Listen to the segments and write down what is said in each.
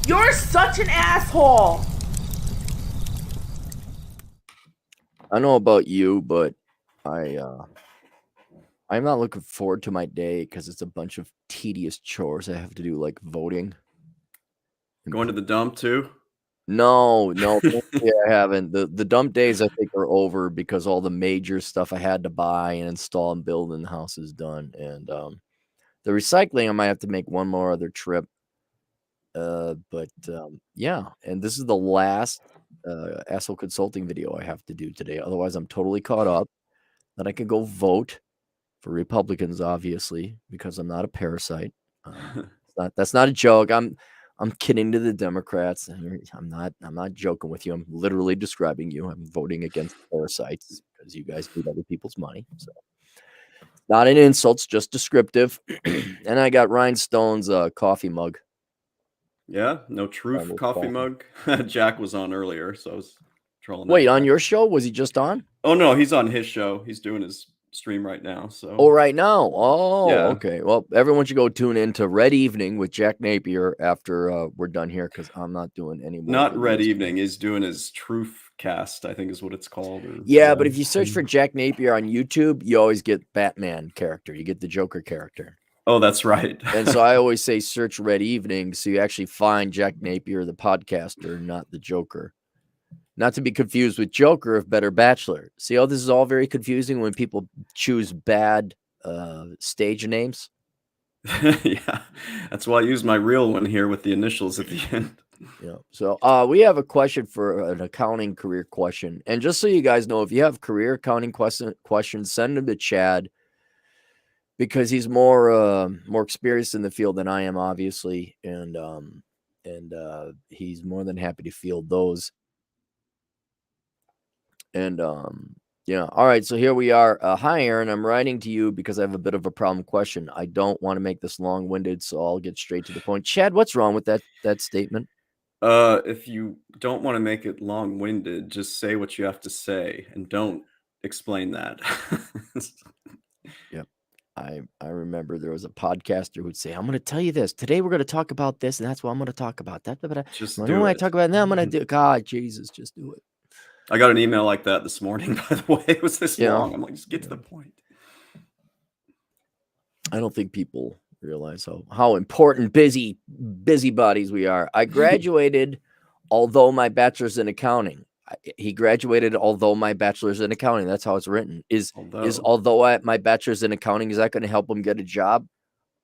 You're such an asshole. I don't know about you, but I'm not looking forward to my day because it's a bunch of tedious chores I have to do, like voting. Going to the dump too? No, thankfully I haven't. The dump days I think are over because all the major stuff I had to buy and install and build in the house is done. And the recycling I might have to make one more other trip. But yeah, and this is the last asshole consulting video I have to do today. Otherwise, I'm totally caught up. Then I can go vote for Republicans, obviously, because I'm not a parasite. That's not a joke. I'm kidding to the Democrats. I'm not joking with you. I'm literally describing you. I'm voting against parasites because you guys need other people's money. So not an insult, it's just descriptive. And I got Rhinestone's coffee mug. Yeah, no truth coffee mug. Jack was on earlier, so I was trolling. Wait, on your show? Was he just on? Oh no, he's on his show. He's doing his stream right now. So right now. Oh, yeah. Okay. Well, everyone should go tune in to Red Evening with Jack Napier after we're done here because I'm not doing any more. Not Red Evening. He's doing his Truth Cast, I think is what it's called. Yeah, but if you search for Jack Napier on YouTube, you always get Batman character. You get the Joker character. Oh, that's right. And so I always say search Red Evening so you actually find Jack Napier, the podcaster, not the Joker. Not to be confused with Joker of Better Bachelor. See how this is all very confusing when people choose bad stage names? Yeah, that's why I use my real one here with the initials at the end. Yeah. So we have a question for an accounting career question. And just so you guys know, if you have career accounting questions, send them to Chad because he's more experienced in the field than I am, obviously. And he's more than happy to field those. And yeah. All right. So here we are. Hi, Aaron. I'm writing to you because I have a bit of a problem question. I don't want to make this long-winded, so I'll get straight to the point. Chad, what's wrong with that statement? If you don't want to make it long-winded, just say what you have to say and don't explain that. Yep. I remember there was a podcaster who'd say, I'm going to tell you this. Today we're going to talk about this, and that's what I'm going to talk about. Just do do I it. talk about it, I'm going to do God, Jesus, just do it. I got an email like that this morning, by the way. It was this long. I'm like, just get to the point. I don't think people realize how important busybodies we are. I graduated, although my bachelor's in accounting. He graduated, although my bachelor's in accounting. That's how it's written. Although my bachelor's in accounting, is that going to help him get a job?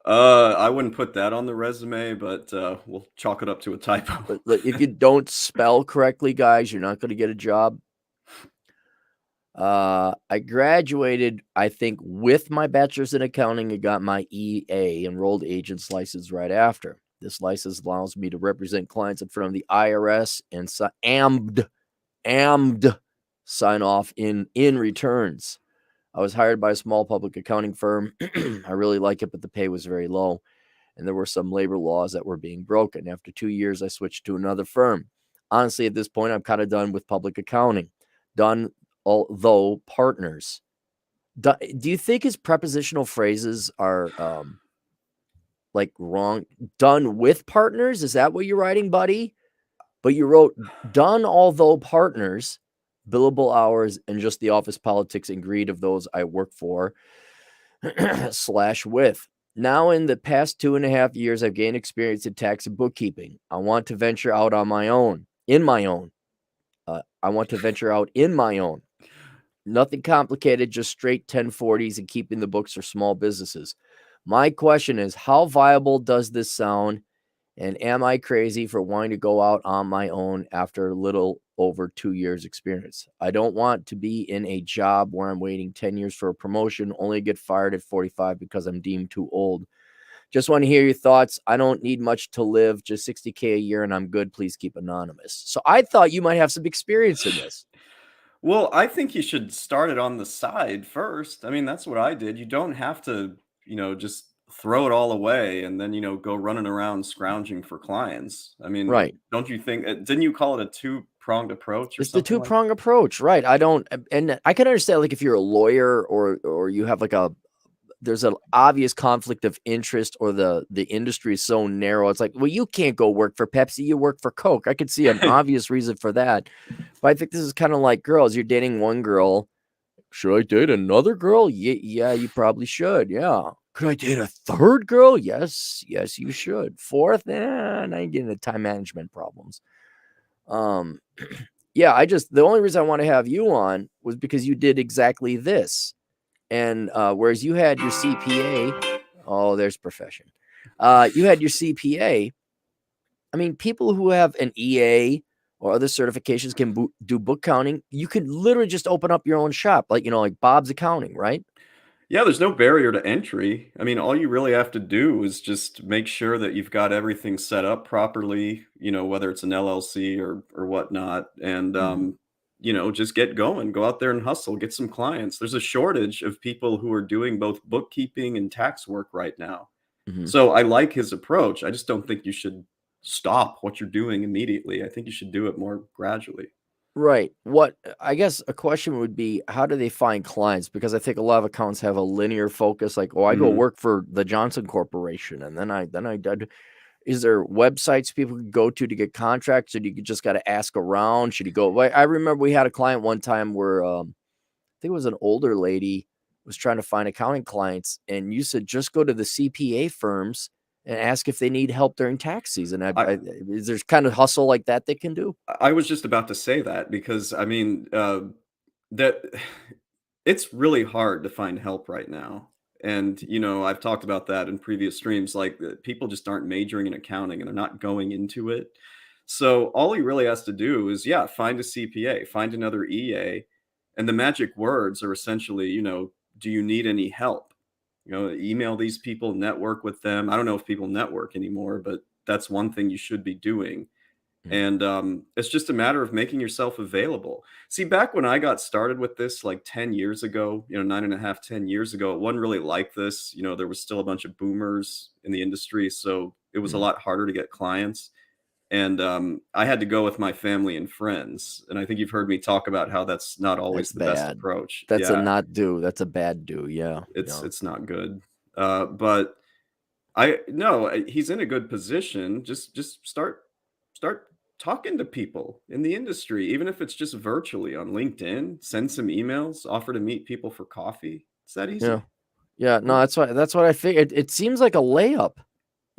I wouldn't put that on the resume, but we'll chalk it up to a typo. But if you don't spell correctly, guys, you're not going to get a job. I graduated, I think, with my bachelor's in accounting and got my EA, enrolled agent's license, right after. This license allows me to represent clients in front of the IRS and AMD sign off in returns. I was hired by a small public accounting firm. I really like it, but the pay was very low. And there were some labor laws that were being broken. After 2 years, I switched to another firm. Honestly, at this point, I'm kind of done with public accounting. Done, although partners. Do you think his prepositional phrases are like wrong? Done with partners? Is that what you're writing, buddy? But you wrote done, although partners, billable hours, and just the office politics and greed of those I work for / with. Now, in the past 2.5 years, I've gained experience in tax and bookkeeping. I want to venture out on my own, in my own. Nothing complicated, just straight 1040s and keeping the books for small businesses. My question is, how viable does this sound? And am I crazy for wanting to go out on my own after a little over 2 years experience? I don't want to be in a job where I'm waiting 10 years for a promotion, only to get fired at 45 because I'm deemed too old. Just want to hear your thoughts. I don't need much to live, just $60K a year, and I'm good. Please keep anonymous. So I thought you might have some experience in this. Well, I think you should start it on the side first. I mean, that's what I did. You don't have to, just throw it all away and then, go running around scrounging for clients. I mean, right. Don't you think, didn't you call it a two-pronged approach? It's the two-pronged approach, right? And I can understand, like, if you're a lawyer or you have like a there's an obvious conflict of interest, or the industry is so narrow. It's like, well, you can't go work for Pepsi, you work for Coke. I could see an obvious reason for that. But I think this is kind of like girls. You're dating one girl. Should I date another girl? Yeah, you probably should. Yeah. Could I date a third girl? Yes, you should. Fourth, now you're getting into time management problems. Yeah, the only reason I want to have you on was because you did exactly this. And whereas you had your CPA, oh, there's profession. You had your CPA. I mean, people who have an EA or other certifications can do book counting. You could literally just open up your own shop, like Bob's Accounting, right? Yeah, there's no barrier to entry. I mean, all you really have to do is just make sure that you've got everything set up properly, whether it's an LLC or whatnot, and just get going, go out there and hustle, get some clients. There's a shortage of people who are doing both bookkeeping and tax work right now. Mm-hmm. So I like his approach. I just don't think you should stop what you're doing immediately. I think you should do it more gradually. Right. I guess a question would be, how do they find clients? Because I think a lot of accounts have a linear focus, like, oh, I go work for the Johnson Corporation, and then I did. Is there websites people can go to get contracts, or do you just got to ask around? Should you go? I remember we had a client one time where I think it was an older lady was trying to find accounting clients, and you said just go to the CPA firms and ask if they need help during tax season. Is there kind of hustle like that they can do? I was just about to say that because I mean that it's really hard to find help right now. And I've talked about that in previous streams. Like people just aren't majoring in accounting and they're not going into it. So all he really has to do is, find a CPA, find another EA, and the magic words are essentially, do you need any help? Email these people, network with them. I don't know if people network anymore, but that's one thing you should be doing. And it's just a matter of making yourself available. See, back when I got started with this like 10 years ago, 9.5, 10 years ago, it wasn't really like this. There was still a bunch of boomers in the industry. So it was a lot harder to get clients. And I had to go with my family and friends. And I think you've heard me talk about how that's not always the best approach. That's a not do. That's a bad do. Yeah. It's not good. But he's in a good position. Just start talking to people in the industry, even if it's just virtually on LinkedIn. Send some emails, offer to meet people for coffee. It's that easy. Yeah. No, that's what I figured. It seems like a layup.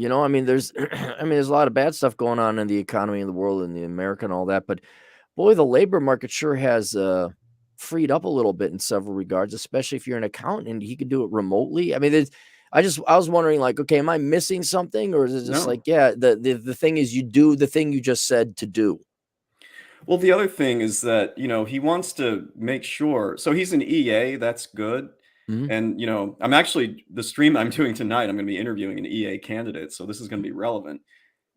I mean, there's a lot of bad stuff going on in the economy, in the world, in the America and all that. But boy, the labor market sure has freed up a little bit in several regards, especially if you're an accountant and he can do it remotely. I mean, I was wondering, like, okay, am I missing something, or is it just like, yeah, the thing is you do the thing you just said to do? Well, the other thing is that, he wants to make sure. So he's an EA, that's good. And, I'm actually, the stream I'm doing tonight, I'm going to be interviewing an EA candidate. So this is going to be relevant.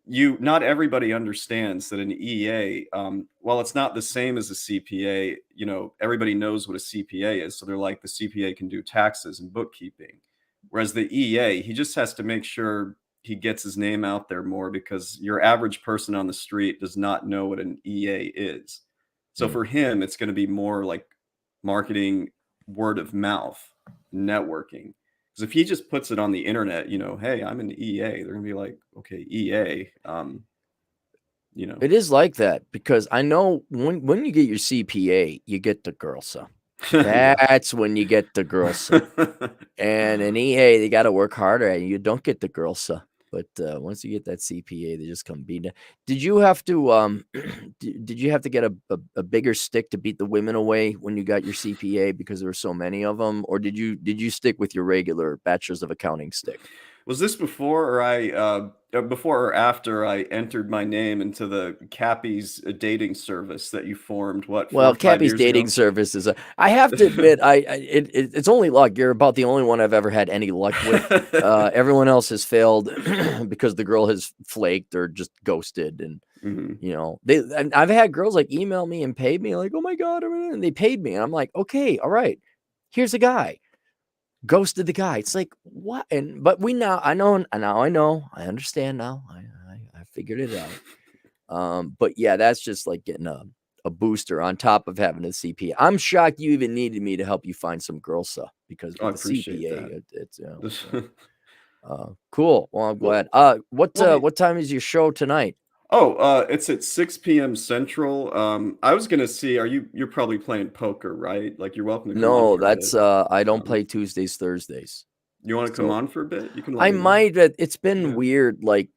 Not everybody understands that an EA, while it's not the same as a CPA, everybody knows what a CPA is. So they're like, the CPA can do taxes and bookkeeping. Whereas the EA, he just has to make sure he gets his name out there more, because your average person on the street does not know what an EA is. So for him, it's going to be more like marketing, word of mouth, networking. Because if he just puts it on the internet, hey, I'm an EA, they're going to be like, okay, EA. It is like that, because I know when you get your CPA, you get the GRLSA. That's when you get the GRLSA. And an EA, they got to work harder, and you don't get the GRLSA. But once you get that CPA, they just come beating it. Did you have to did you have to get a bigger stick to beat the women away when you got your CPA because there were so many of them, or did you stick with your regular Bachelor's of Accounting stick? Was this before or after I entered my name into the Cappy's dating service that you formed? What? 4 or 5 Cappy's years dating ago? service is I have to admit, it's only luck. You're about the only one I've ever had any luck with. Everyone else has failed because the girl has flaked or just ghosted, and I've had girls like email me and pay me like, oh my God, and they paid me, and I'm like, okay, all right, here's a guy. Ghosted the guy. It's like, what? But I understand now. I figured it out. But yeah, that's just like getting a booster on top of having a CP. I'm shocked you even needed me to help you find some GRLSA. because I with the appreciate CPA, that. it's cool. Well, I'm glad. What time is your show tonight? It's at 6 p.m. Central. I was gonna see, you're probably playing poker, right? Like you're welcome to come on No, for a bit. that's I don't play Tuesdays, Thursdays. You want to come So on for a bit? You can let I me know. might, but it's been Yeah. weird. Like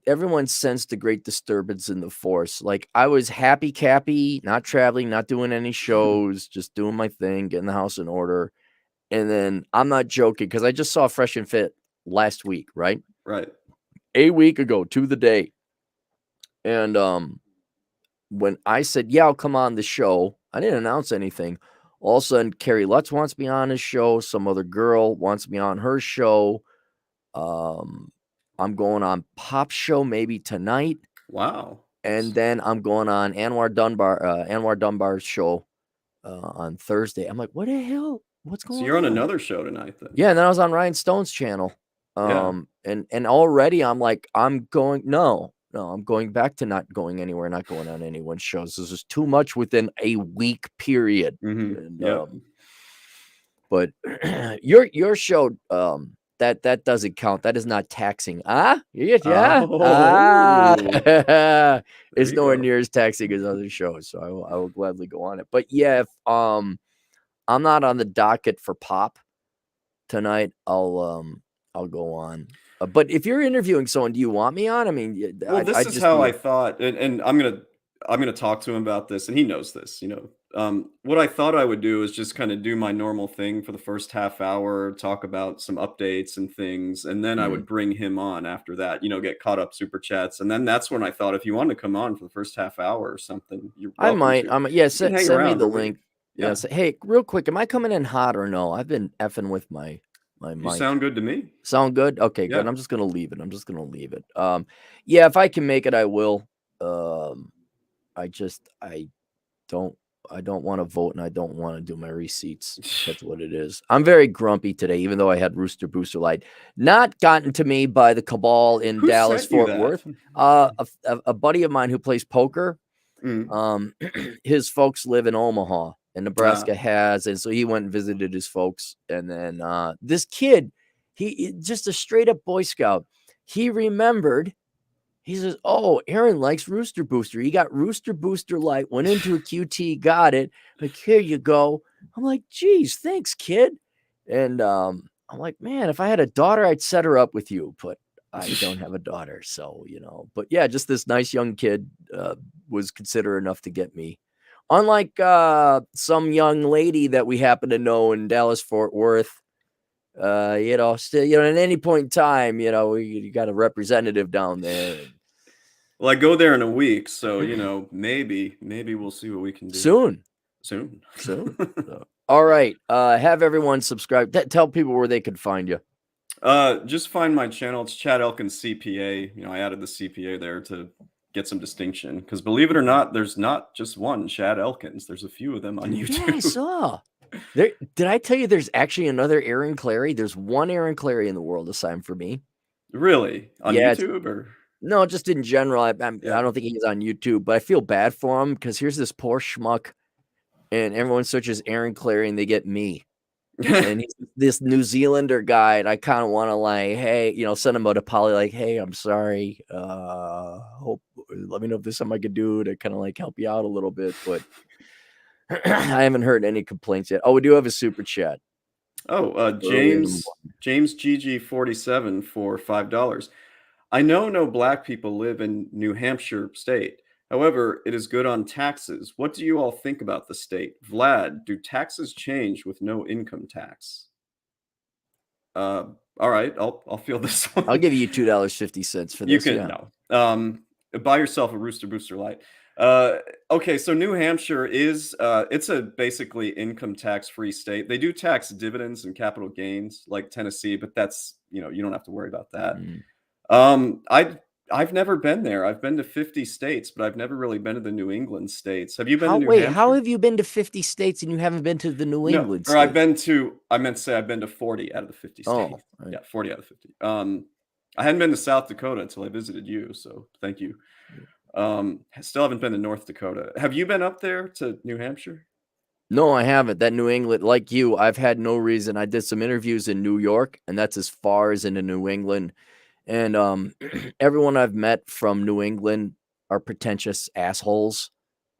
everyone sensed a great disturbance in the force. Like I was happy cappy, not traveling, not doing any shows, just doing my thing, getting the house in order. And then I'm not joking because I just saw Fresh and Fit last week, right? Right. A week ago to the day. And when I said, yeah, I'll come on the show, I didn't announce anything. All of a sudden, Carrie Lutz wants me on his show. Some other girl wants me on her show. I'm going on Pop Show maybe tonight. Wow. And then I'm going on Anwar Dunbar's show on Thursday. I'm like, what the hell? What's going So on? you're on another show tonight then? Yeah, and then I was on Ryan Stone's channel. Yeah. And already I'm like, I'm going back to not going anywhere, not going on anyone's shows. This is too much within a week period. And Yep. but your show, that doesn't count. That is not taxing. Yeah. Oh, there It's you nowhere go. near as taxing as other shows, so I will gladly go on it. But yeah, if I'm not on the docket for Pop tonight, I'll go on. But if you're interviewing someone, do you want me on? I mean, Well, this I'd is just how be I thought, and I'm gonna talk to him about this, and he knows this. What I thought I would do is just kind of do my normal thing for the first half hour, talk about some updates and things, and then I would bring him on after that. Get caught up super chats, and then that's when I thought if you want to come on for the first half hour or something, you're I welcome might. to. Yeah, You can hang send me around the or leave. link. Yeah, Say, hey, real quick, am I coming in hot or no? I've been effing with my you mic. sound good to me. Sound good? Okay, good. Yeah. I'm just gonna leave it. Yeah, if I can make it, I will. I don't want to vote and I don't want to do my receipts. That's what it is. I'm very grumpy today, even though I had Rooster Booster Light. Not gotten to me by the cabal in Who Dallas, sent you Fort that? Worth. A buddy of mine who plays poker. Mm. His folks live in Omaha, and Nebraska Ah. has, and so he went and visited his folks. And then this kid, he just a straight up Boy Scout. He remembered. He says, "Oh, Aaron likes Rooster Booster. He got Rooster Booster Light, went into a QT, got it. Like, here you go." I'm like, "Geez, thanks, kid." And I'm like, "Man, if I had a daughter, I'd set her up with you, but I don't have a daughter, so But yeah, just this nice young kid was considerate enough to get me. Unlike some young lady that we happen to know in Dallas, Fort Worth. Still, at any point in time, you got a representative down there. Well, I go there in a week, so maybe we'll see what we can do Soon. soon. All right. Have everyone subscribe. Tell people where they could find you. Just find my channel. It's Chad Elkins CPA. I added the CPA there to get some distinction because believe it or not, there's not just one Chad Elkins. There's a few of them on YouTube. Yeah, I saw. Did I tell you there's actually another Aaron Clary? There's one Aaron Clary in the world assigned for me. Really? On YouTube or? No, just in general. I don't Yeah. think he's on YouTube, but I feel bad for him because here's this poor schmuck, and everyone searches Aaron Clary and they get me. And he's this New Zealander guy, and I kind of want to hey, send him a poly, hey, I'm sorry. Let me know if there's something I could do to kind of help you out a little bit, but I haven't heard any complaints yet. Oh, we do have a super chat. Oh, James GG47 for $5. I know no black people live in New Hampshire state. However, it is good on taxes. What do you all think about the state? Vlad, do taxes change with no income tax? All right, I'll feel this one. I'll give you $2.50 for this. You can buy yourself a Rooster Booster Light. Okay, so New Hampshire is it's a basically income tax free state. They do tax dividends and capital gains like Tennessee, but that's you don't have to worry about that. I've never been there. I've been to 50 states, but I've never really been to the New England states. Have you been to New Hampshire? How have you been to 50 states and you haven't been to the New England states? I meant to say I've been to 40 out of the 50 states. Oh, right. Yeah, 40 out of 50. I hadn't been to South Dakota until I visited you, so thank you. Still haven't been to North Dakota. Have you been up there to New Hampshire? No, I haven't. That New England, like you, I've had no reason. I did some interviews in New York, and that's as far as into New England. And everyone I've met from New England are pretentious assholes.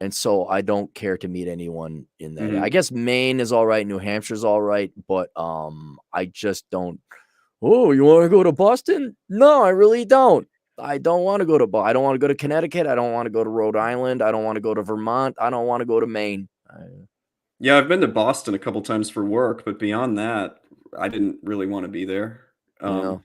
And so I don't care to meet anyone in that. I guess Maine is all right, New Hampshire's all right, but I just don't. Oh, you want to go to Boston? No, I really don't. I don't want to go to I don't want to go to Connecticut. I don't want to go to Rhode Island. I don't want to go to Vermont. I don't want to go to Maine. Yeah, I've been to Boston a couple times for work, but beyond that, I didn't really want to be there. Yeah.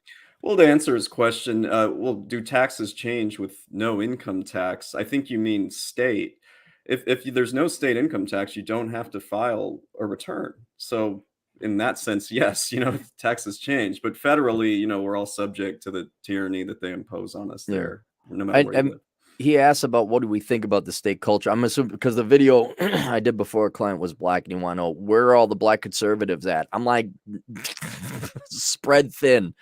Well, to answer his question, well, do taxes change with no income tax? I think you mean state. If there's no state income tax, you don't have to file a return. So in that sense, yes, taxes change, but federally, we're all subject to the tyranny that they impose on us Yeah. there, no matter where you live. He asked about what do we think about the state culture. I'm assuming because the video I did before a client was black and you want to know where are all the black conservatives at? I'm like, spread thin.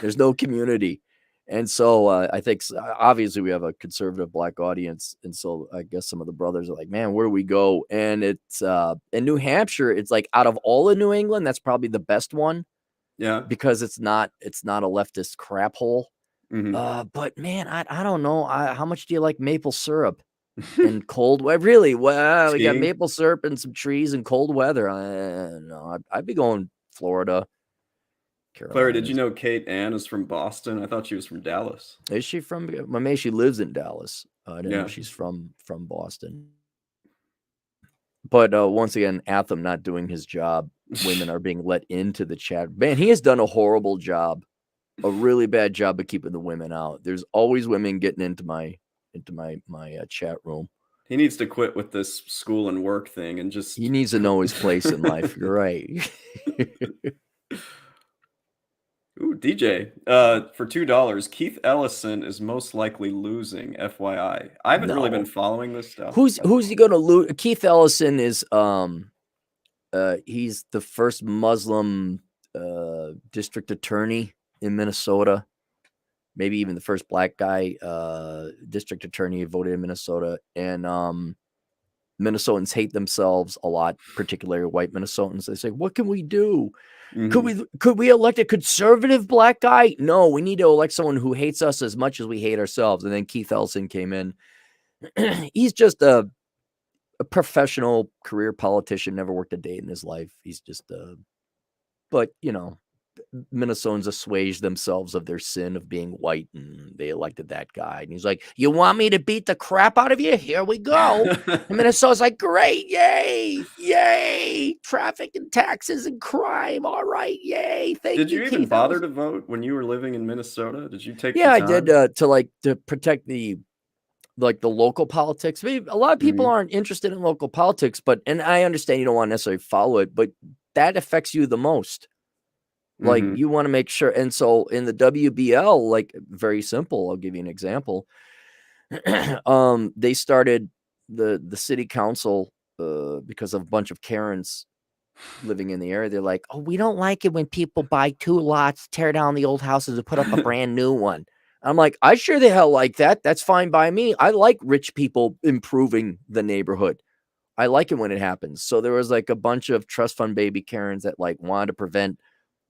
There's no community. And so I think obviously we have a conservative black audience. And so I guess some of the brothers are like, man, where do we go? And it's in New Hampshire, it's like out of all of New England, that's probably the best one. Yeah. Because it's not a leftist crap hole. But man, I don't know. How much do you like maple syrup and cold weather? Really? Well, we got maple syrup and some trees and cold weather. No, I'd be going Florida. Claire, did you know Kate Ann is from Boston? I thought she was from Dallas. Is she from? Well, maybe she lives in Dallas. I didn't know she's from Boston. But once again, Atham not doing his job. Women are being let into the chat. Man, he has done a horrible job. A really bad job of keeping the women out. There's always women getting into my chat room. He needs to quit with this school and work thing and just. He needs to know his place in life. You're right. Ooh, DJ. For $2, Keith Ellison is most likely losing. FYI, I haven't really been following this stuff. Who's he going to lose? Keith Ellison is he's the first Muslim district attorney in Minnesota, maybe even the first black guy district attorney voted in Minnesota. And Minnesotans hate themselves a lot, particularly white Minnesotans. They say, what can we do? Could we elect a conservative black guy? No, we need to elect someone who hates us as much as we hate ourselves. And then Keith Ellison came in. He's just a professional career politician, never worked a day in his life. He's just but Minnesotans assuage themselves of their sin of being white, and they elected that guy. And he's like, you want me to beat the crap out of you? Here we go. And Minnesota's like, great, yay, traffic and taxes and crime. All right, yay. Thank you. Did you even bother to vote when you were living in Minnesota? Did you take? Yeah, I did to protect the local politics. Maybe a lot of people aren't interested in local politics, and I understand you don't want to necessarily follow it, but that affects you the most. Like you want to make sure. And so in the WBL, like very simple, I'll give you an example. They started the city council because of a bunch of Karens living in the area. They're like, oh, we don't like it when people buy 2 lots, tear down the old houses and put up a brand new one. I'm like, I sure the hell like that. That's fine by me. I like rich people improving the neighborhood. I like it when it happens. So there was like a bunch of trust fund baby Karens that like wanted to prevent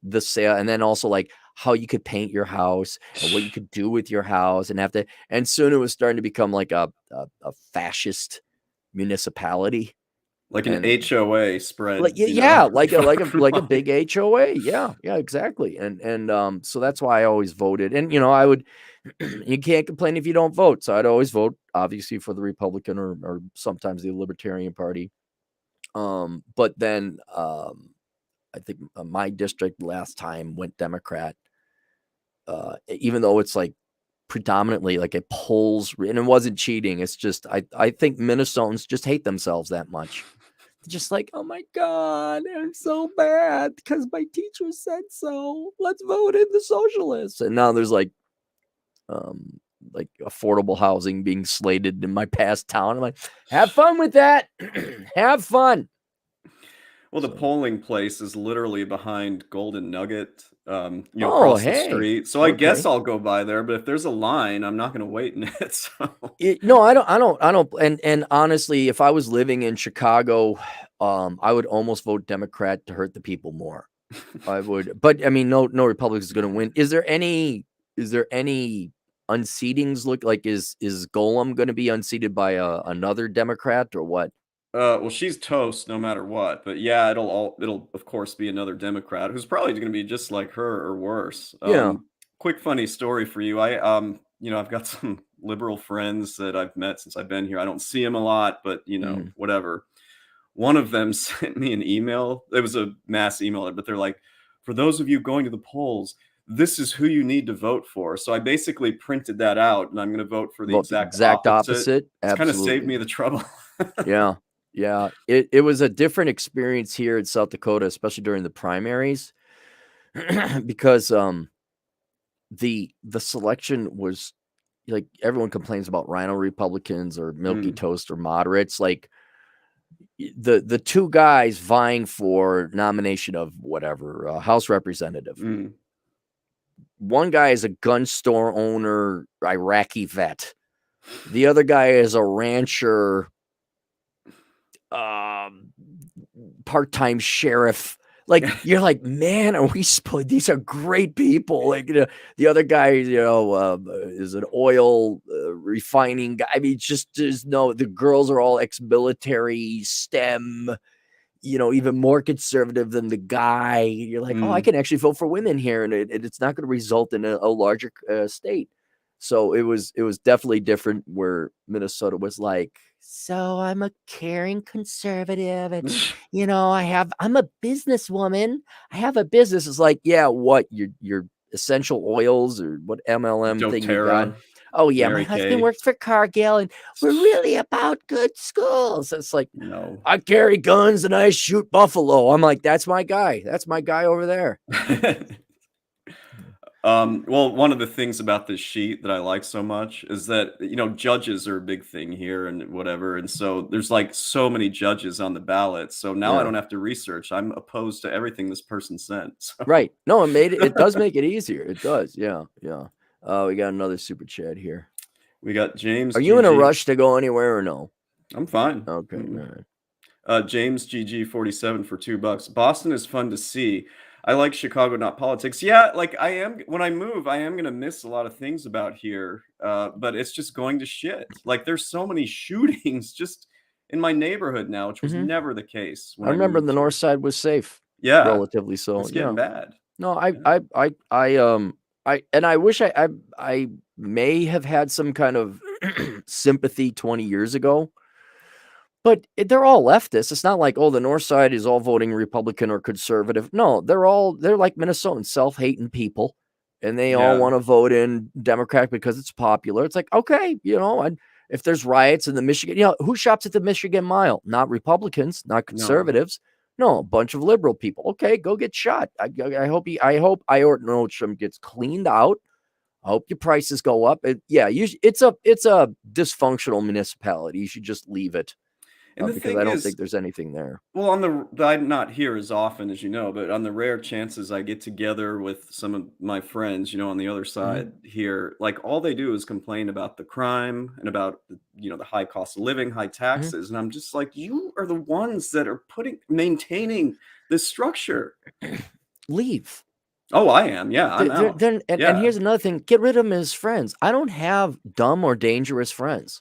the sale, and then also like how you could paint your house and what you could do with your house, and soon it was starting to become like a fascist municipality, like an HOA spread. Like like a big HOA. Yeah, exactly. And so that's why I always voted. And I would you can't complain if you don't vote. So I'd always vote obviously for the Republican or sometimes the Libertarian Party. But then I think my district last time went Democrat, even though it's like predominantly like a polls, and it wasn't cheating. It's just, I think Minnesotans just hate themselves that much. They're just like, oh my God, I'm so bad because my teacher said so. Let's vote in the socialists. And now there's like affordable housing being slated in my past town. I'm like, have fun with that. Have fun. Well, the polling place is literally behind Golden Nugget, across the street. So I guess I'll go by there. But if there's a line, I'm not going to wait in it. So. No, I don't. And honestly, if I was living in Chicago, I would almost vote Democrat to hurt the people more. I would, but I mean, no Republican is going to win. Is there any unseatings? Look like is Golem going to be unseated by another Democrat or what? Well, she's toast no matter what. But yeah, it'll of course be another Democrat who's probably going to be just like her or worse. Yeah. Quick funny story for you. I've got some liberal friends that I've met since I've been here. I don't see them a lot, but whatever. One of them sent me an email. It was a mass email, but they're like, for those of you going to the polls, this is who you need to vote for. So I basically printed that out, and I'm going to vote for the exact opposite. It's kind of saved me the trouble. Yeah. Yeah. It was a different experience here in South Dakota, especially during the primaries, because the selection was like everyone complains about Rhino Republicans or Milky Toast or moderates. Like the two guys vying for nomination of whatever House representative. One guy is a gun store owner, Iraqi vet. The other guy is a rancher, part-time sheriff. Like you're like, man, are we supposed? These are great people. Like the other guy, is an oil refining guy. I mean, the girls are all ex-military, STEM. Even more conservative than the guy. You're like, oh, I can actually vote for women here, and it's not going to result in a larger state. So it was definitely different. Where Minnesota was like, so I'm a caring conservative, and I'm a businesswoman. I have a business. It's like, yeah, what your essential oils or what MLM thing you got? Oh yeah, my husband works for Cargill, and we're really about good schools. It's like, no, I carry guns and I shoot buffalo. I'm like, that's my guy. That's my guy over there. Well, one of the things about this sheet that I like so much is that, judges are a big thing here and whatever. And so there's like so many judges on the ballot. So now I don't have to research. I'm opposed to everything this person sent. So. Right. No, it does make it easier. It does. Yeah. Yeah. We got another super chat here. We got James. Are you in a rush to go anywhere or no? I'm fine. Okay. All right. James GG 47 for $2. Boston is fun to see. I like Chicago, not politics. Yeah, like I am. When I move, I am going to miss a lot of things about here. But it's just going to shit. Like there's so many shootings just in my neighborhood now, which was never the case. I remember the north side was safe. Yeah, relatively so. It's getting bad. No, I wish I may have had some kind of sympathy 20 years ago. But they're all leftists. It's not like, oh, the north side is all voting Republican or conservative. No, they're like Minnesotans, self-hating people. And they all want to vote in Democrat because it's popular. It's like, okay, if there's riots in the Michigan, who shops at the Michigan Mile? Not Republicans, not conservatives. No, a bunch of liberal people. Okay, go get shot. I hope Iowa Nordstrom gets cleaned out. I hope your prices go up. It's a dysfunctional municipality. You should just leave it. Because I don't think there's anything there. Well, I'm not here as often as but on the rare chances I get together with some of my friends, on the other side here, like all they do is complain about the crime and about the high cost of living, high taxes, and I'm just like, you are the ones that are maintaining this structure. Leave. Oh, I am. Yeah, I'm out. And here's another thing: get rid of them as friends. I don't have dumb or dangerous friends.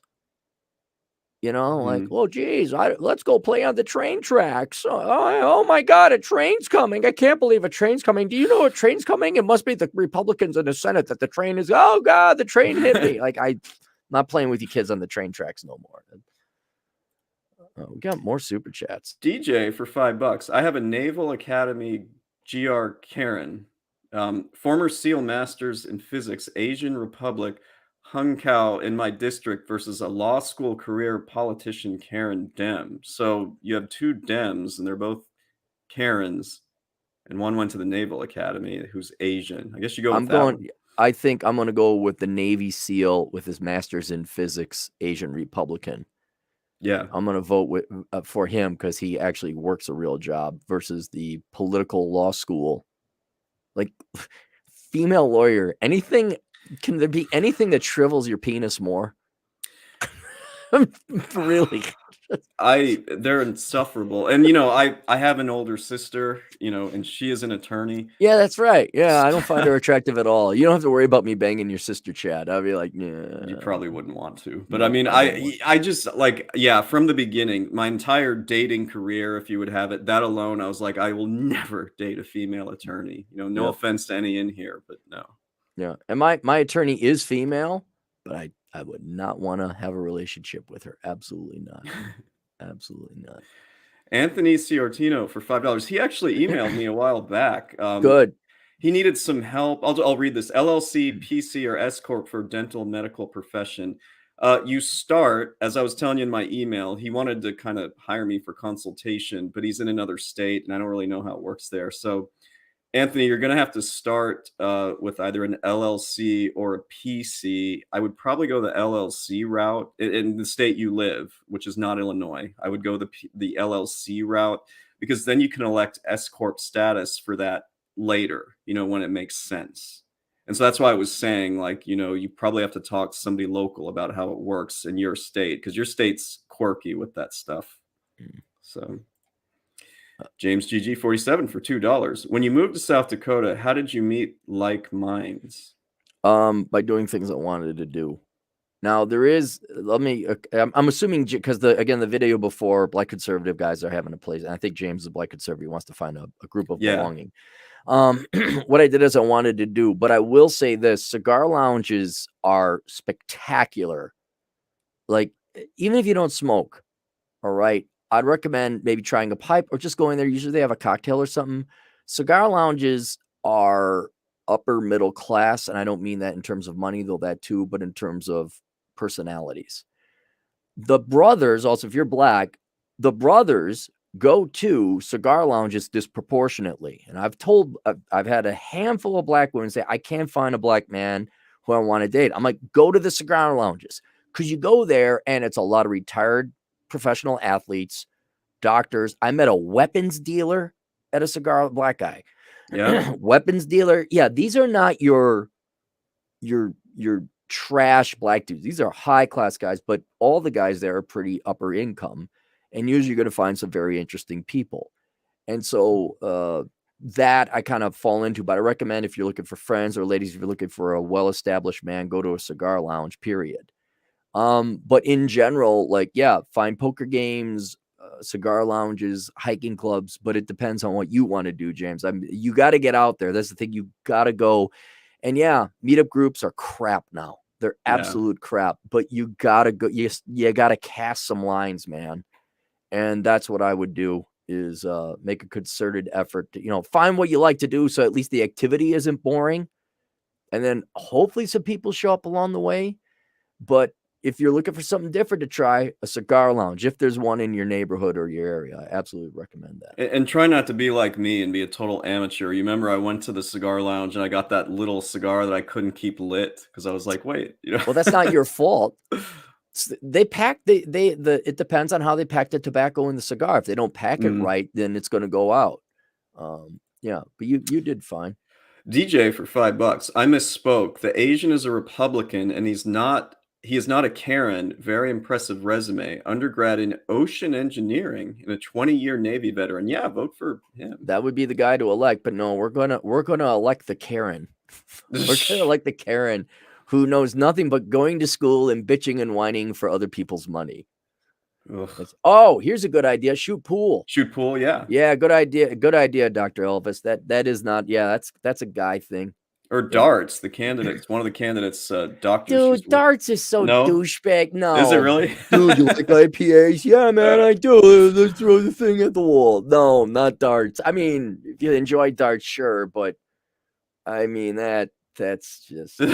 Like, oh, geez, let's go play on the train tracks. Oh, my God, a train's coming. I can't believe a train's coming. Do you know a train's coming? It must be the Republicans in the Senate that the train is. Oh, God, the train hit me. Like, I'm not playing with you kids on the train tracks no more. We got more super chats. DJ for $5. I have a Naval Academy GR Karen, former SEAL Masters in Physics, Asian Republic, Hung Cow in my district versus a law school career politician Karen Dem. So you have two Dems and they're both Karens, and one went to the Naval Academy who's Asian. I guess you go with that one. I think I'm going to go with the Navy SEAL with his master's in physics, Asian Republican. Yeah. I'm going to vote for him because he actually works a real job versus the political law school. Like female lawyer, anything. Can there be anything that shrivels your penis more? Really? They're insufferable. And you know, I have an older sister, you know, and she is an attorney. Yeah, that's right. Yeah, I don't find her attractive at all. You don't have to worry about me banging your sister, Chad. I'd be like, yeah. You probably wouldn't want to. But No, I mean, I don't want I just like, yeah, from the beginning, my entire dating career, if you would have it, that alone, I was like, I will never date a female attorney. You know, no Yep. offense to any in here, but no. Yeah. And my attorney is female, but I would not want to have a relationship with her. Absolutely not. Absolutely not. Anthony Ciortino for $5. He actually emailed me a while back. Good. He needed some help. I'll read this. LLC, PC, or S Corp for dental medical profession. You start, as I was telling you in my email, he wanted to kind of hire me for consultation, but he's in another state and I don't really know how it works there. So, Anthony, you're going to have to start with either an LLC or a PC. I would probably go the LLC route in the state you live, which is not Illinois. I would go the LLC route because then you can elect S Corp status for that later, you know, when it makes sense. And so that's why I was saying, like, you know, you probably have to talk to somebody local about how it works in your state because your state's quirky with that stuff. So. James GG47 for $2. When you moved to South Dakota, how did you meet like minds? By doing things I wanted to do. Now there is. I'm assuming because the video before, black conservative guys are having a place, and I think James is a black conservative. He wants to find a group of belonging. What I did is I wanted to do, but I will say this: cigar lounges are spectacular. Like even if you don't smoke, all right. I'd recommend maybe trying a pipe or just going there. Usually they have a cocktail or something. Cigar lounges are upper middle class. And I don't mean that in terms of money, though that too, but in terms of personalities. The brothers, also, if you're black, the brothers go to cigar lounges disproportionately. And I've had a handful of black women say, I can't find a black man who I want to date. I'm like, go to the cigar lounges because you go there and it's a lot of retired professional athletes, doctors. I met a weapons dealer at a cigar, black guy. Yeah. Weapons dealer. Yeah, these are not your trash black dudes. These are high class guys, but all the guys there are pretty upper income, and usually you're going to find some very interesting people. And so that I kind of fall into, but I recommend if you're looking for friends or ladies, if you're looking for a well-established man, go to a cigar lounge, period. But in general, like, yeah, find poker games, cigar lounges, hiking clubs, but it depends on what you want to do, James. You got to get out there. That's the thing. You got to go. And yeah, meetup groups are crap now. They're absolute crap, but you got to go. You got to cast some lines, man. And that's what I would do is make a concerted effort to, you know, find what you like to do. So at least the activity isn't boring. And then hopefully some people show up along the way. But if you're looking for something different to try, a cigar lounge, if there's one in your neighborhood or your area, I absolutely recommend that. And try not to be like me and be a total amateur. You remember I went to the cigar lounge and I got that little cigar that I couldn't keep lit because I was like, wait, you know. Well, that's not your fault. They pack it depends on how they pack the tobacco in the cigar. If they don't pack it right, then it's going to go out. Yeah, but you did fine. DJ for $5. I misspoke. The Asian is a Republican and he is not a Karen. Very impressive resume. Undergrad in ocean engineering and a 20-year Navy veteran. Yeah, vote for him. That would be the guy to elect, but no, we're gonna elect the Karen. We're gonna elect the Karen who knows nothing but going to school and bitching and whining for other people's money. Oh, here's a good idea. Shoot pool. Shoot pool, yeah. Yeah, good idea. Good idea, Dr. Elvis. That is not, yeah, that's a guy thing. Or darts, the candidates. One of the candidates, doctors. Dude, darts is so douchebag. No. Is it really? Dude, you like IPAs? Yeah, man, I do. Let's throw the thing at the wall. No, not darts. I mean, if you enjoy darts, sure, but I mean that's just that's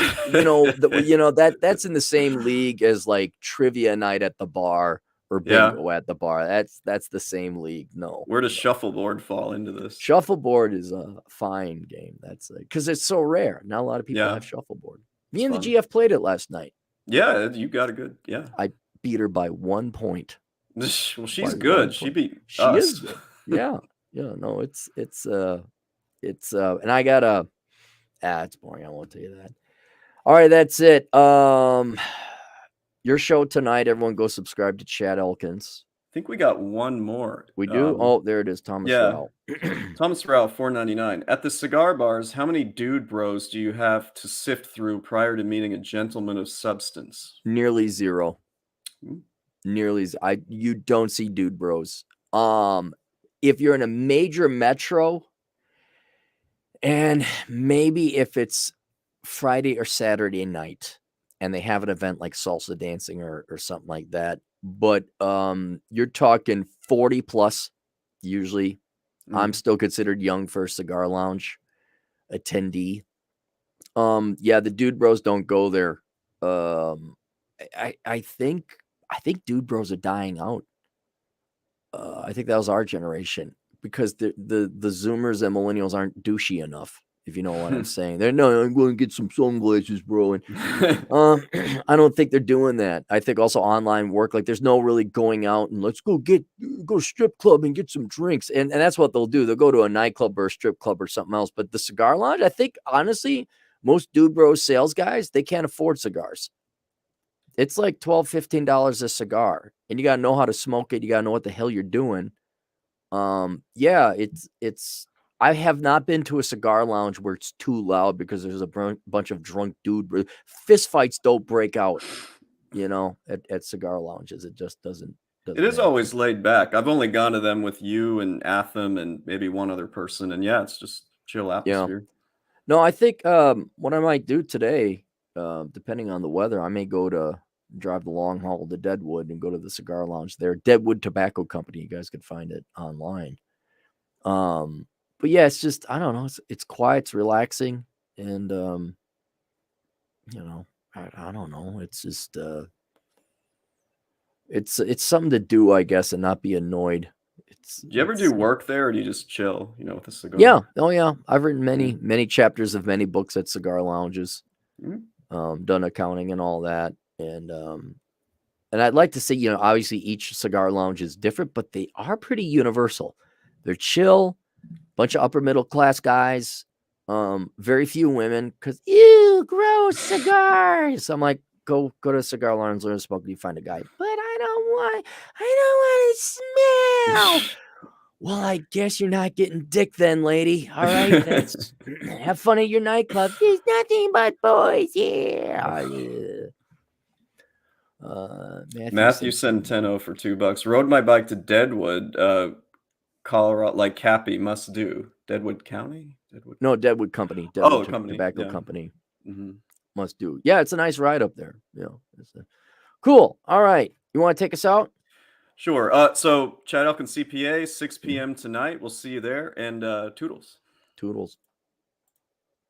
in the same league as like trivia night at the bar or bingo at the bar. That's the same league. No. Where does shuffleboard fall into this? Shuffleboard is a fine game. That's because it's so rare. Not a lot of people have shuffleboard. Me and the GF played it last night. Yeah, you got a good. Yeah, I beat her by 1 point. Well, she's good. She beat us. She is good. Yeah. No, it's and I got it's boring. I won't tell you that. All right, that's it. Your show tonight. Everyone go subscribe to Chad Elkins. I think we got one more. We do? Oh, there it is. Thomas Yeah. Rao. Thomas Rao, $4.99. At the cigar bars, how many dude bros do you have to sift through prior to meeting a gentleman of substance? Nearly zero. Hmm. You don't see dude bros. If you're in a major metro, and maybe if it's Friday or Saturday night and they have an event like salsa dancing or something like that, but you're talking 40 plus usually. I'm still considered young for a cigar lounge attendee. Yeah, the dude bros don't go there. I think dude bros are dying out. I think that was our generation because the Zoomers and millennials aren't douchey enough. If you know what I'm saying, I'm going to get some sunglasses, bro. And I don't think they're doing that. I think also online work, like there's no really going out and let's go strip club and get some drinks. And that's what they'll do. They'll go to a nightclub or a strip club or something else. But the cigar lounge, I think honestly, most dude bro sales guys, they can't afford cigars. It's like $12, $15 a cigar, and you got to know how to smoke it. You got to know what the hell you're doing. Yeah, it's, I have not been to a cigar lounge where it's too loud because there's a bunch of drunk dude. Fist fights don't break out, at cigar lounges. It just doesn't It is always laid back. I've only gone to them with you and Atham and maybe one other person. And yeah, it's just chill atmosphere. Yeah. No, I think what I might do today, depending on the weather, I may drive the long haul to Deadwood and go to the cigar lounge there. Deadwood Tobacco Company. You guys could find it online. But yeah, it's just, I don't know. It's quiet, it's relaxing. And, I don't know. It's just, it's something to do, I guess, and not be annoyed. Do you ever do work there or do you just chill, with a cigar? Yeah. Oh yeah. I've written many chapters of many books at cigar lounges, done accounting and all that. And I'd like to say, obviously each cigar lounge is different, but they are pretty universal. They're chill, bunch of upper middle class guys, very few women because, ew, gross cigars. So I'm like, go to a cigar lounge, learn to smoke, and you find a guy. But I don't want to smell. Well, I guess you're not getting dick then, lady. All right, have fun at your nightclub. There's nothing but boys here. Matthew Centeno for $2. Rode my bike to Deadwood, Colorado, like Cappy must do. Deadwood County? No, Deadwood Company. Company. Tobacco Company. Must do. Yeah, it's a nice ride up there. Cool. All right. You want to take us out? Sure. So Chad Elkins CPA, 6 p.m. tonight. We'll see you there. And toodles. Toodles.